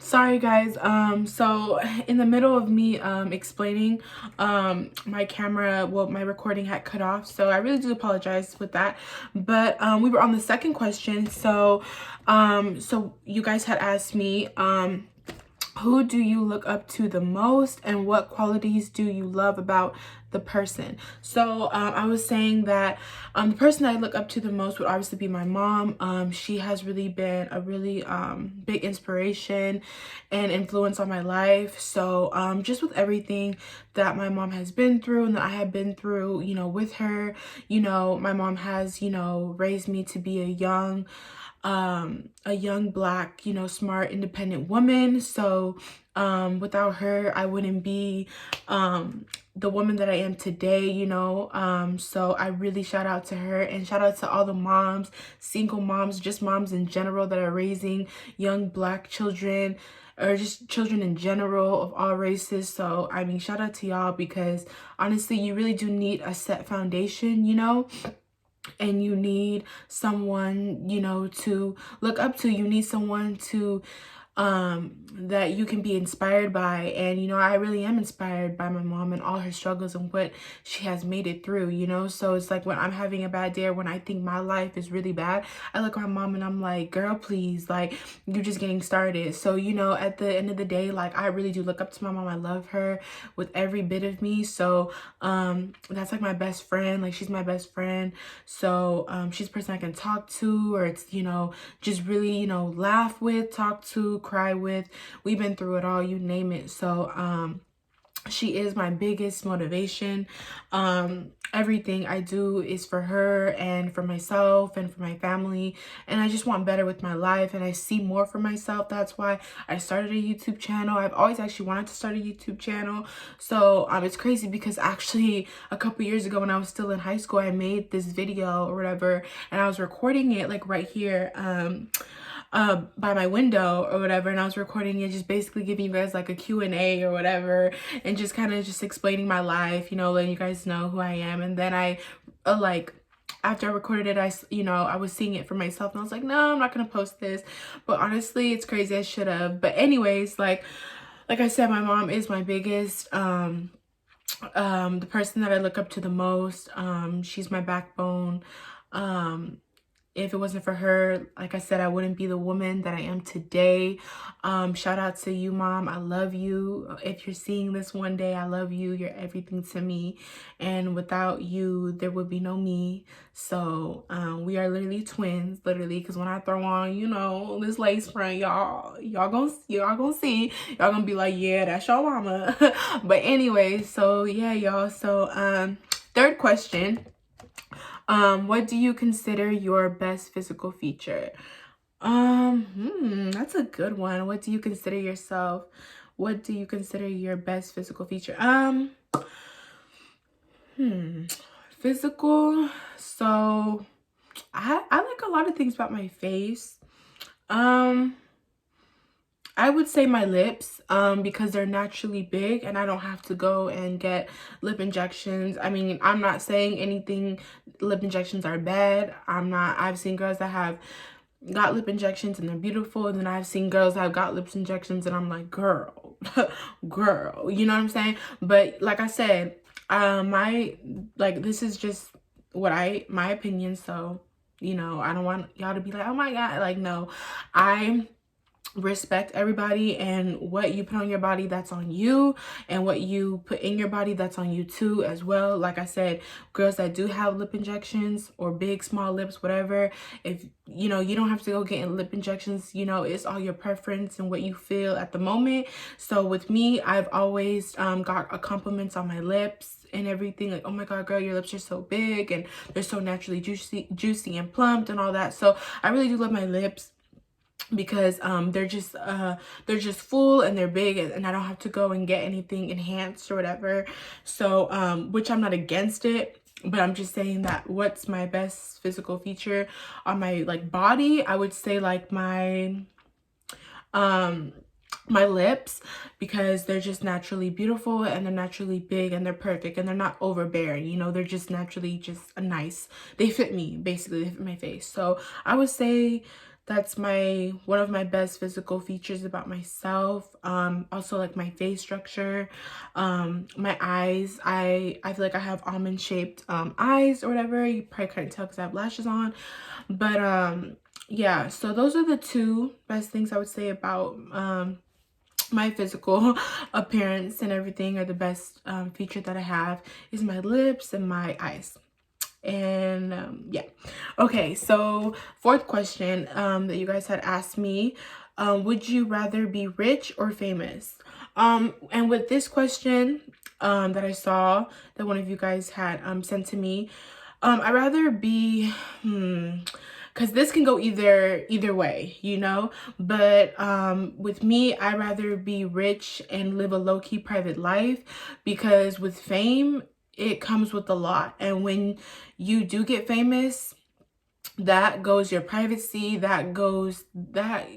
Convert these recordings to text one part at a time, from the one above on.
Sorry guys, so in the middle of me explaining, my camera, well, my recording had cut off, so I really do apologize with that. But we were on the second question. So you guys had asked me, who do you look up to the most and what qualities do you love about the person? So I was saying that the person I look up to the most would obviously be my mom. She has really been a really big inspiration and influence on my life. So just with everything that my mom has been through and that I have been through, with her, my mom has, raised me to be a young black, smart, independent woman. So without her, I wouldn't be the woman that I am today, so I really shout out to her and shout out to all the moms, single moms, just moms in general that are raising young black children or just children in general of all races. So I mean, shout out to y'all, because honestly, you really do need a set foundation, and you need someone, to look up to. You need someone to that you can be inspired by. And I really am inspired by my mom and all her struggles and what she has made it through, so it's like when I'm having a bad day or when I think my life is really bad, I look at my mom and I'm like, girl, please, like, you're just getting started. So at the end of the day, like, I really do look up to my mom. I love her with every bit of me. So that's like my best friend. Like, she's my best friend. So she's a person I can talk to, or it's just really laugh with, talk to, cry with. We've been through it all, you name it. So she is my biggest motivation. Everything I do is for her and for myself and for my family, and I just want better with my life, and I see more for myself. That's why I started a YouTube channel. I've always actually wanted to start a YouTube channel. So it's crazy because actually a couple years ago when I was still in high school, I made this video or whatever, and I was recording it like right here by my window or whatever, and I was recording it, just basically giving you guys like a Q&A or whatever, and just kind of just explaining my life, letting you guys know who I am. And then I like, after I recorded it, I was seeing it for myself, and I was like, no, I'm not gonna post this. But honestly, it's crazy, I should have. But anyways, like I said, my mom is my biggest the person that I look up to the most. She's my backbone. If it wasn't for her, like I said, I wouldn't be the woman that I am today. Shout out to you, Mom. I love you. If you're seeing this one day, I love you. You're everything to me. And without you, there would be no me. So we are literally twins, literally, because when I throw on, this lace front, y'all gonna see. Y'all gonna be like, yeah, that's your mama. But anyway, so yeah, y'all. So third question. What do you consider your best physical feature? That's a good one. What do you consider yourself? What do you consider your best physical feature? Physical. So I like a lot of things about my face. I would say my lips, because they're naturally big and I don't have to go and get lip injections. I mean, I'm not saying anything, lip injections are bad. I've seen girls that have got lip injections and they're beautiful. And then I've seen girls that have got lip injections and I'm like, girl, girl, you know what I'm saying? But like I said, this is just my opinion. So, I don't want y'all to be like, oh my God, like, no, I respect everybody, and what you put on your body, that's on you, and what you put in your body, that's on you too as well. Like I said, girls that do have lip injections or big small lips, whatever, if you don't have to go getting lip injections. It's all your preference and what you feel at the moment. So with me, I've always got a compliments on my lips and everything, like, oh my God, girl, your lips are so big and they're so naturally juicy and plumped and all that. So I really do love my lips, because they're just full and they're big, and I don't have to go and get anything enhanced or whatever. So which I'm not against it, but I'm just saying that what's my best physical feature on my body, I would say my lips, because they're just naturally beautiful and they're naturally big and they're perfect and they're not overbearing. They're just naturally just nice. They fit me, basically. They fit my face. So I would say That's one of my best physical features about myself. Also like my face structure, my eyes. I feel like I have almond shaped eyes or whatever. You probably couldn't tell because I have lashes on. But yeah, so those are the two best things I would say about my physical appearance and everything, are the best feature that I have is my lips and my eyes. And yeah, okay, so fourth question that you guys had asked me, would you rather be rich or famous? And with this question that I saw that one of you guys had sent to me, I'd rather be because this can go either way, you know. But with me, I'd rather be rich and live a low-key private life, because with fame it comes with a lot, and when you do get famous, that goes your privacy, that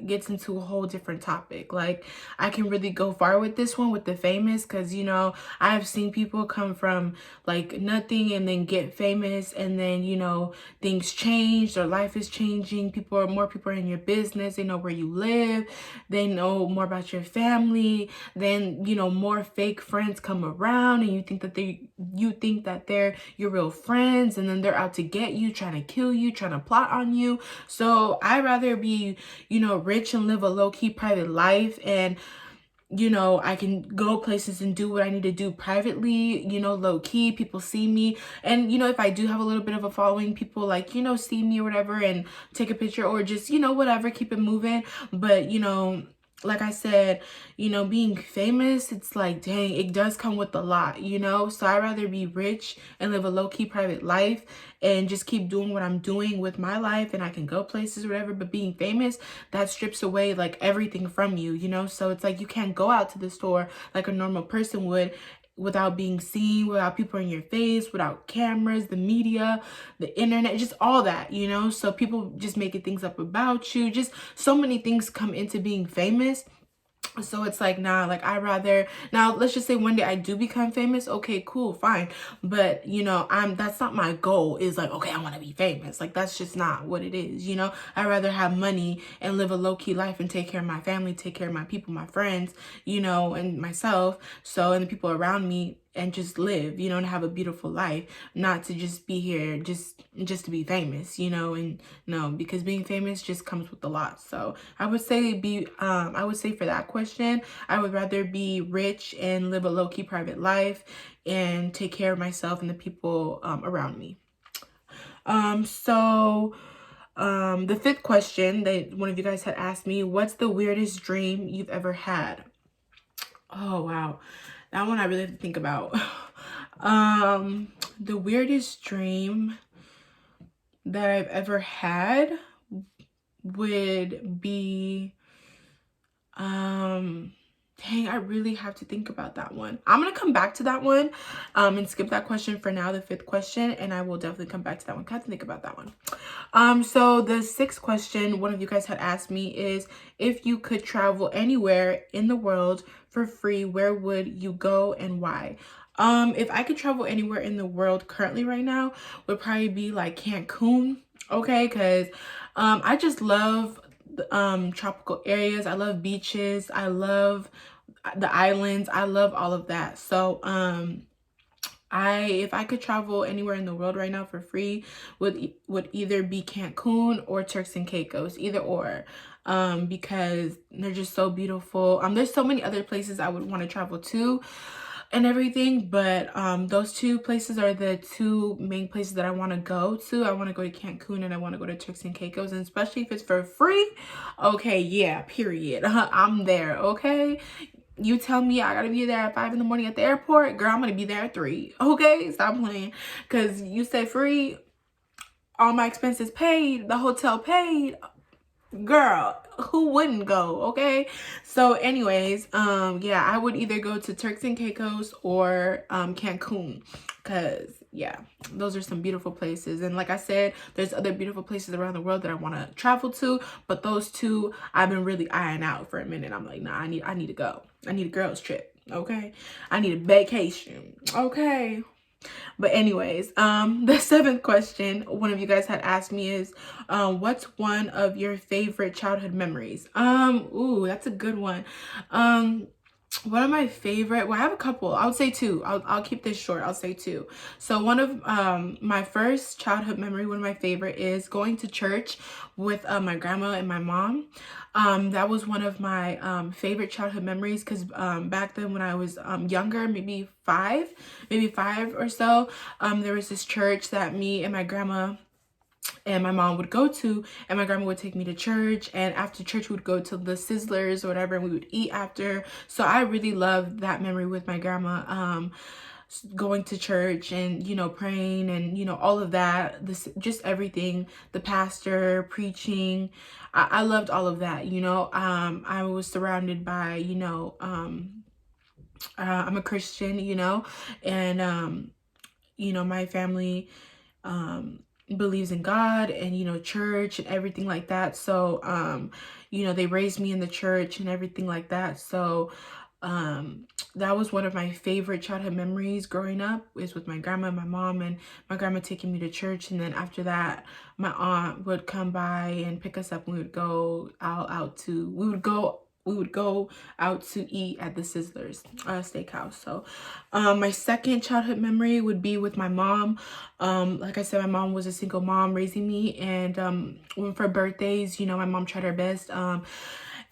gets into a whole different topic. Like, I can really go far with this one with the famous, because you know, I have seen people come from like nothing and then get famous, and then you know, things change, their life is changing, more people are in your business, they know where you live, they know more about your family, then you know, more fake friends come around, and you think that they're your real friends, and then they're out to get you, trying to kill you, trying to plot on you. So I'd rather be, you know, rich and live a low-key private life, and you know, I can go places and do what I need to do privately, you know, low key, people see me. And, you know, if I do have a little bit of a following, people like, you know, see me or whatever and take a picture, or just, you know, whatever, keep it moving. But, you know, like I said, you know, being famous, it's like, dang, it does come with a lot, you know? So I'd rather be rich and live a low-key private life and just keep doing what I'm doing with my life, and I can go places or whatever. But being famous, that strips away like everything from you, you know? So it's like you can't go out to the store like a normal person would, without being seen, without people in your face, without cameras, the media, the internet, just all that, you know? So people just making things up about you. Just so many things come into being famous. So it's like, nah, like I rather, now let's just say one day I do become famous, okay, cool, fine. But you know, that's not my goal, is like, okay, I want to be famous. Like, that's just not what it is, you know? I'd rather have money and live a low-key life and take care of my family, take care of my people, my friends, you know, and myself. So, and the people around me, and just live, you know, and have a beautiful life, not to just be here just to be famous, you know. And no, because being famous just comes with a lot. So I would say for that question, I would rather be rich and live a low-key private life and take care of myself and the people around me. So the fifth question that one of you guys had asked me, what's the weirdest dream you've ever had? Oh wow, that one I really have to think about. The weirdest dream that I've ever had would be, dang, I really have to think about that one. I'm gonna come back to that one and skip that question for now, the fifth question, and I will definitely come back to that one. I have to think about that one. So the sixth question one of you guys had asked me is, if you could travel anywhere in the world for free, where would you go and why? If I could travel anywhere in the world currently right now, would probably be like Cancun, okay? Because I just love tropical areas. I love beaches. I love the islands. I love all of that. So if I could travel anywhere in the world right now for free, would either be Cancun or Turks and Caicos, either or, because they're just so beautiful. There's so many other places I would want to travel to and everything, but those two places are the two main places that I want to go to. I want to go to Cancun and I want to go to Turks and Caicos, and especially if it's for free, okay, yeah, period. I'm there, okay? You tell me I gotta be there at 5 in the morning at the airport, girl, I'm gonna be there at 3, okay? Stop playing. Because you said free, all my expenses paid, the hotel paid, girl, who wouldn't go, okay? So anyways, yeah, I would either go to Turks and Caicos or Cancun, because yeah, those are some beautiful places. And like I said, there's other beautiful places around the world that I want to travel to, but those two I've been really eyeing out for a minute. I'm like, nah, I need to go. I need a girls trip, okay? I need a vacation, okay? But anyways, the seventh question one of you guys had asked me is, what's one of your favorite childhood memories? Ooh, that's a good one. One of my favorite, well, I have a couple. I would say two. I'll keep this short. I'll say two. So one of my first childhood memory, one of my favorite, is going to church with my grandma and my mom. That was one of my favorite childhood memories because back then when I was younger, maybe five or so, there was this church that me and my grandma and my mom would go to, and my grandma would take me to church, and after church we would go to the Sizzlers or whatever, and we would eat after. So I really loved that memory with my grandma, going to church and, you know, praying and, you know, all of that, this just everything, the pastor preaching. I loved all of that, you know. I was surrounded by, you know, I'm a Christian, you know, and you know, my family believes in God and, you know, church and everything like that. So you know, they raised me in the church and everything like that. So that was one of my favorite childhood memories growing up, is with my grandma and my mom, and my grandma taking me to church, and then after that my aunt would come by and pick us up, and we would go we would go out to eat at the Sizzlers steakhouse. So my second childhood memory would be with my mom. Like I said, my mom was a single mom raising me, and for birthdays, you know, my mom tried her best.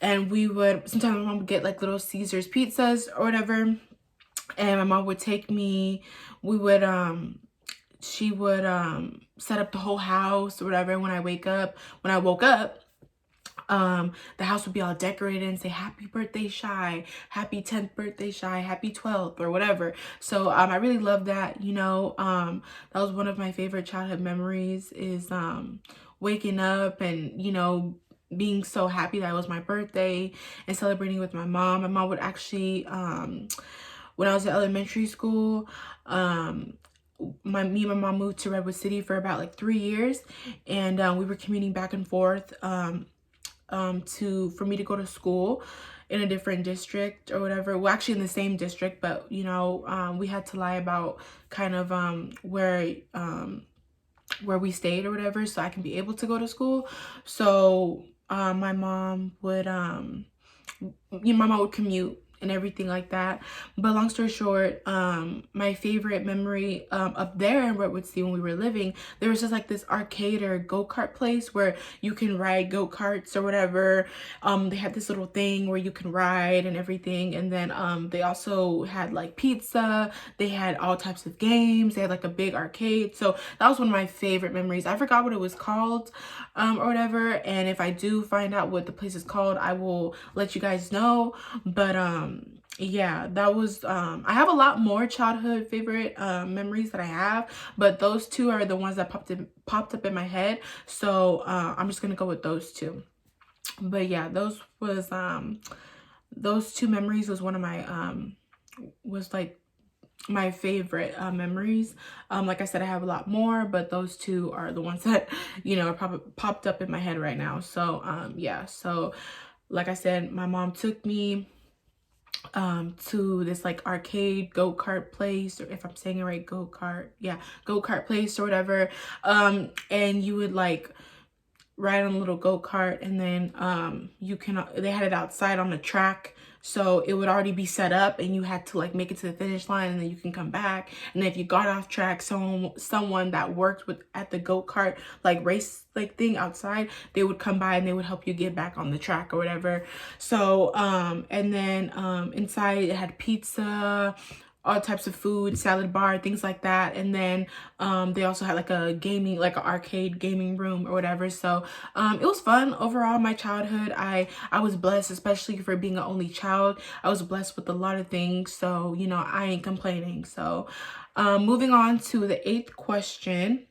And we would, sometimes my mom would get like little Caesar's pizzas or whatever, and my mom would take me, we would she would set up the whole house or whatever. When I woke up, the house would be all decorated and say happy birthday Shy, happy 10th birthday Shy, happy 12th or whatever. So I really love that, you know. That was one of my favorite childhood memories, is waking up and, you know, being so happy that it was my birthday and celebrating with my mom. My mom would actually, when I was in elementary school, me and my mom moved to Redwood City for about like 3 years, and we were commuting back and forth for me to go to school in a different district or whatever. Well, actually in the same district, but you know, we had to lie about kind of where we stayed or whatever, so I can be able to go to school. So my mom would my mom would commute and everything like that. But long story short, my favorite memory up there in Redwood City, when we were living, there was just like this arcade or go-kart place where you can ride go-karts or whatever. They had this little thing where you can ride and everything, and then they also had like pizza, they had all types of games, they had like a big arcade. So that was one of my favorite memories. I forgot what it was called or whatever, and if I do find out what the place is called, I will let you guys know. But yeah, that was I have a lot more childhood favorite memories that I have, but those two are the ones that popped up in my head. So I'm just gonna go with those two. But yeah, those two memories was one of my was like my favorite memories. Like I said, I have a lot more, but those two are the ones that, you know, are probably popped up in my head right now. So yeah, so like I said, my mom took me to this like arcade go-kart place, or if I'm saying it right, go-kart place or whatever. And you would like ride on a little go-kart, and then they had it outside on the track, so it would already be set up, and you had to like make it to the finish line, and then you can come back. And then if you got off track, someone that worked at the go-kart like race like thing outside, they would come by and they would help you get back on the track or whatever. So and then inside it had pizza, all types of food, salad bar, things like that. And then they also had like a gaming, like an arcade gaming room or whatever. So it was fun overall. My childhood, I was blessed, especially for being an only child. I was blessed with a lot of things, so you know, I ain't complaining. So moving on to the eighth question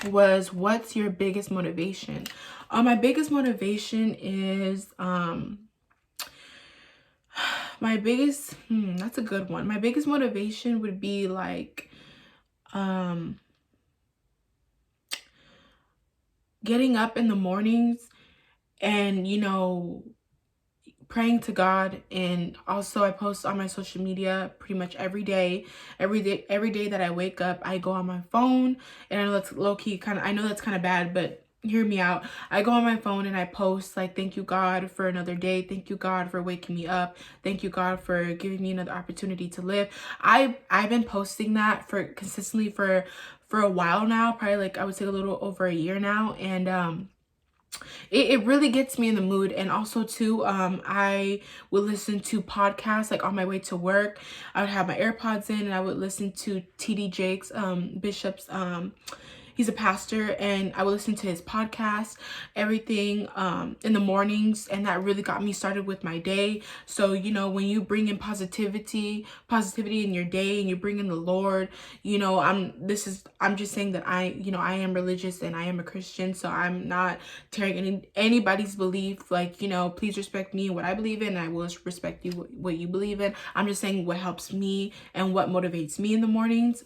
was, what's your biggest motivation? My biggest motivation is that's a good one. My biggest motivation would be like getting up in the mornings and, you know, praying to God. And also I post on my social media pretty much every day. Every day that I wake up, I go on my phone. And I know that's low-key kind of, I know that's kind of bad, but hear me out. I go on my phone and I post like, thank you God for another day. Thank you God for waking me up. Thank you God for giving me another opportunity to live. I've been posting that for consistently for a while now, probably like I would say a little over a year now. And it really gets me in the mood. And also too, I would listen to podcasts like on my way to work. I would have my AirPods in and I would listen to TD Jakes, Bishop's, he's a pastor, and I would listen to his podcast, everything, in the mornings, and that really got me started with my day. So, you know, when you bring in positivity in your day, and you bring in the Lord, you know, I'm just saying that I am religious and I am a Christian, so I'm not tearing anybody's belief. Like, you know, please respect me and what I believe in, and I will respect you what you believe in. I'm just saying what helps me and what motivates me in the mornings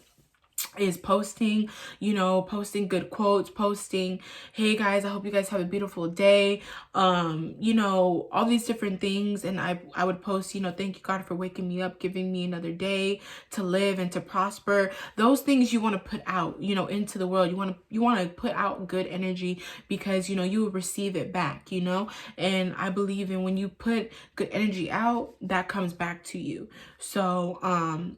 is posting, you know, posting good quotes, posting, hey guys, I hope you guys have a beautiful day, you know, all these different things. And I would post, you know, thank you God for waking me up, giving me another day to live and to prosper. Those things you want to put out, you know, into the world. You want to put out good energy, because you know you will receive it back, you know. And I believe in when you put good energy out, that comes back to you. So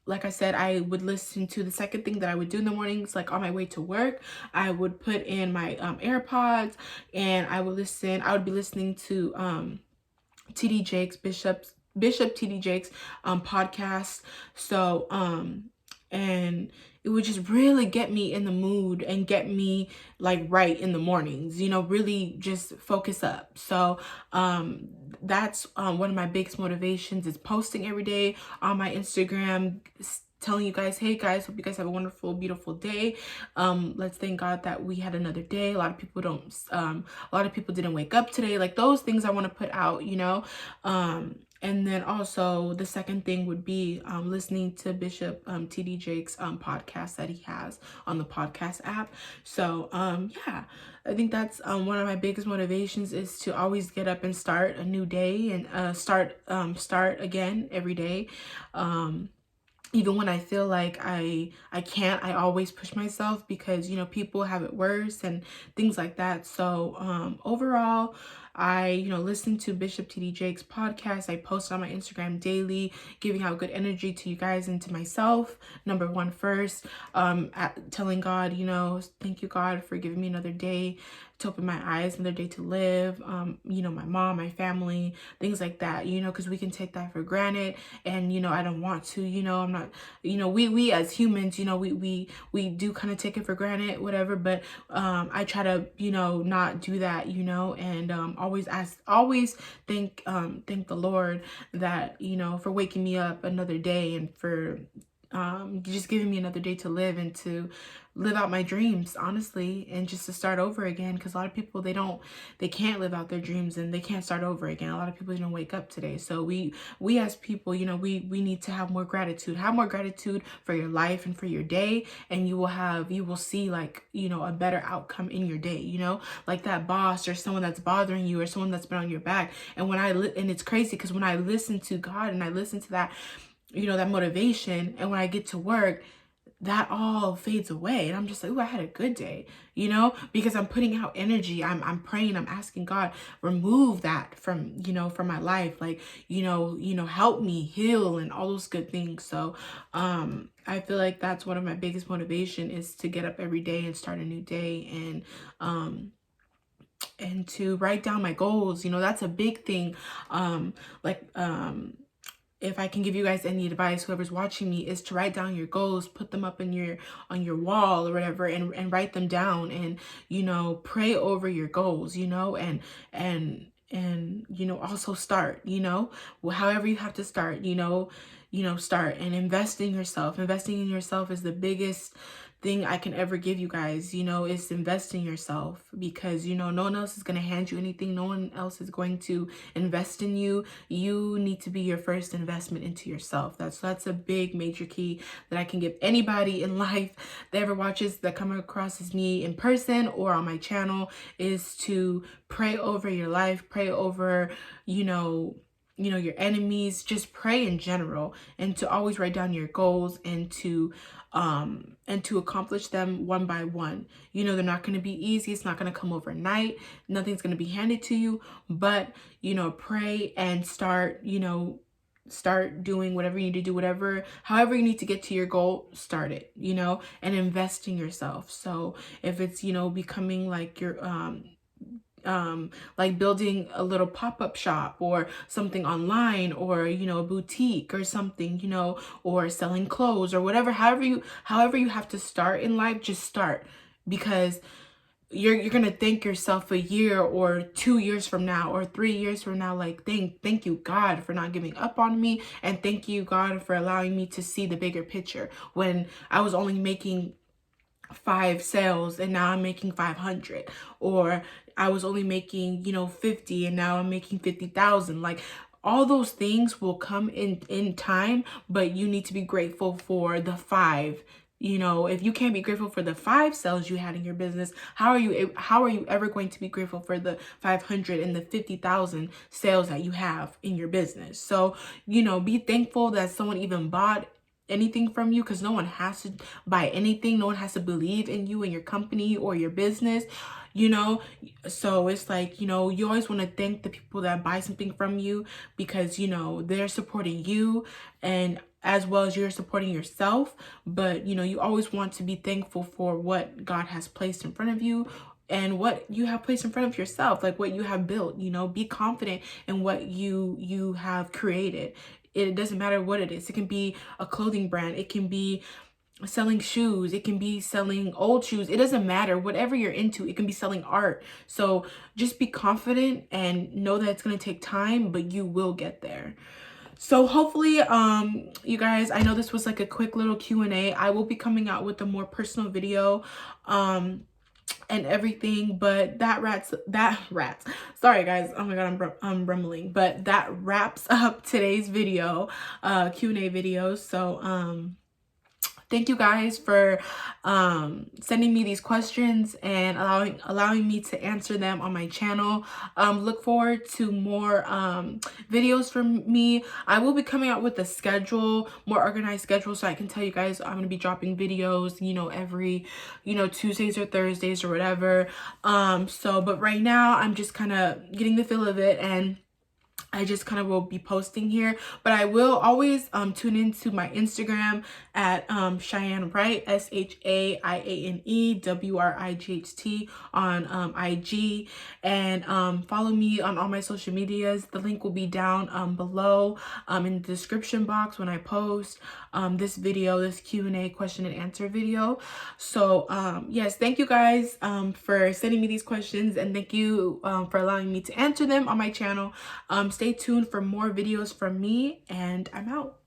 like I said, I would listen to the second thing that I would do in the mornings, like on my way to work. I would put in my AirPods, and I would be listening to TD Jakes, Bishop TD Jakes podcast. So and it would just really get me in the mood and get me like right in the mornings, you know, really just focus up. So that's one of my biggest motivations, is posting every day on my Instagram, telling you guys, hey guys, hope you guys have a wonderful, beautiful day. Let's thank God that we had another day. A lot of people didn't wake up today. Like, those things I want to put out, you know. And then also the second thing would be listening to Bishop TD Jakes podcast that he has on the podcast app. So yeah, I think that's one of my biggest motivations, is to always get up and start a new day, and start again every day. Even when I feel like I can't, I always push myself, because, you know, people have it worse and things like that. So overall, I, you know, listen to Bishop TD Jakes podcast. I post on my Instagram daily, giving out good energy to you guys and to myself. Number one first, telling God, you know, thank you God for giving me another day to open my eyes, another day to live. You know, my mom, my family, things like that, you know, because we can take that for granted. And, you know, I don't want to, you know, I'm not, you know, we as humans, you know, we do kind of take it for granted, whatever. But I try to, you know, not do that, you know, and always thank the Lord that, you know, for waking me up another day, and for just giving me another day to live and to live out my dreams, honestly, and just to start over again. Because a lot of people, they can't live out their dreams, and they can't start over again. A lot of people didn't wake up today. So we as people, you know, we need to have more gratitude for your life and for your day, and you will see, like, you know, a better outcome in your day, you know, like that boss or someone that's bothering you, or someone that's been on your back. And and it's crazy, because when I listen to God and I listen to that, you know, that motivation, and when I get to work, that all fades away, and I'm just like, oh, I had a good day, you know, because I'm putting out energy. I'm praying, I'm asking God, remove that from, you know, from my life, like, you know, help me heal and all those good things. So I feel like that's one of my biggest motivation, is to get up every day and start a new day, and to write down my goals. You know, that's a big thing. If I can give you guys any advice, whoever's watching me, is to write down your goals, put them up on your wall or whatever, and write them down, and, you know, pray over your goals, you know, and you know, also start, you know, however you have to start, you know, start and invest in yourself. Investing in yourself is the biggest thing I can ever give you guys, you know, is invest in yourself, because, you know, no one else is going to hand you anything. No one else is going to invest in you. You need to be your first investment into yourself. That's a big major key that I can give anybody in life that ever watches, that come across as me in person or on my channel, is to pray over your life, pray over, you know, your enemies, just pray in general, and to always write down your goals, and to accomplish them one by one. You know, they're not going to be easy. It's not going to come overnight. Nothing's going to be handed to you, but, you know, pray and start, you know, start doing whatever you need to do, however you need to get to your goal, start it, you know, and invest in yourself. So if it's, you know, becoming like your, like building a little pop-up shop or something online, or, you know, a boutique or something, you know, or selling clothes or whatever, however you have to start in life, just start, because you're gonna thank yourself a year or 2 years from now or 3 years from now, like, thank you God for not giving up on me, and thank you God for allowing me to see the bigger picture when I was only making 5 sales and now I'm making 500, or I was only making, you know, 50 and now I'm making 50,000. Like, all those things will come in time, but you need to be grateful for the 5. You know, if you can't be grateful for the 5 sales you had in your business, how are you ever going to be grateful for the 500 and the 50,000 sales that you have in your business? So, you know, be thankful that someone even bought anything from you, because no one has to buy anything. No one has to believe in you and your company or your business, you know. So it's like, you know, you always want to thank the people that buy something from you, because, you know, they're supporting you, and as well as you're supporting yourself. But, you know, you always want to be thankful for what God has placed in front of you, and what you have placed in front of yourself, like what you have built. You know, be confident in what you have created. It doesn't matter what it is. It can be a clothing brand. It can be selling shoes. It can be selling old shoes. It doesn't matter. Whatever you're into, it can be selling art. So just be confident and know that it's going to take time, but you will get there. So hopefully, you guys, I know this was like a quick little Q&A. I will be coming out with a more personal video, and everything, but sorry guys, oh my god, I'm rumbling, but that wraps up today's video, Q&A video. So thank you guys for sending me these questions and allowing me to answer them on my channel. Look forward to more videos from me. I will be coming out with a schedule, more organized schedule, so I can tell you guys I'm gonna be dropping videos, you know, every, you know, Tuesdays or Thursdays or whatever. But right now I'm just kind of getting the feel of it, and I just kind of will be posting here, but I will always tune into my Instagram at Cheyenne Wright, SHAIANEWRIGHT on IG, and follow me on all my social medias. The link will be down below in the description box when I post this video, this Q&A question and answer video. So yes, thank you guys for sending me these questions, and thank you for allowing me to answer them on my channel. Stay tuned for more videos from me, and I'm out.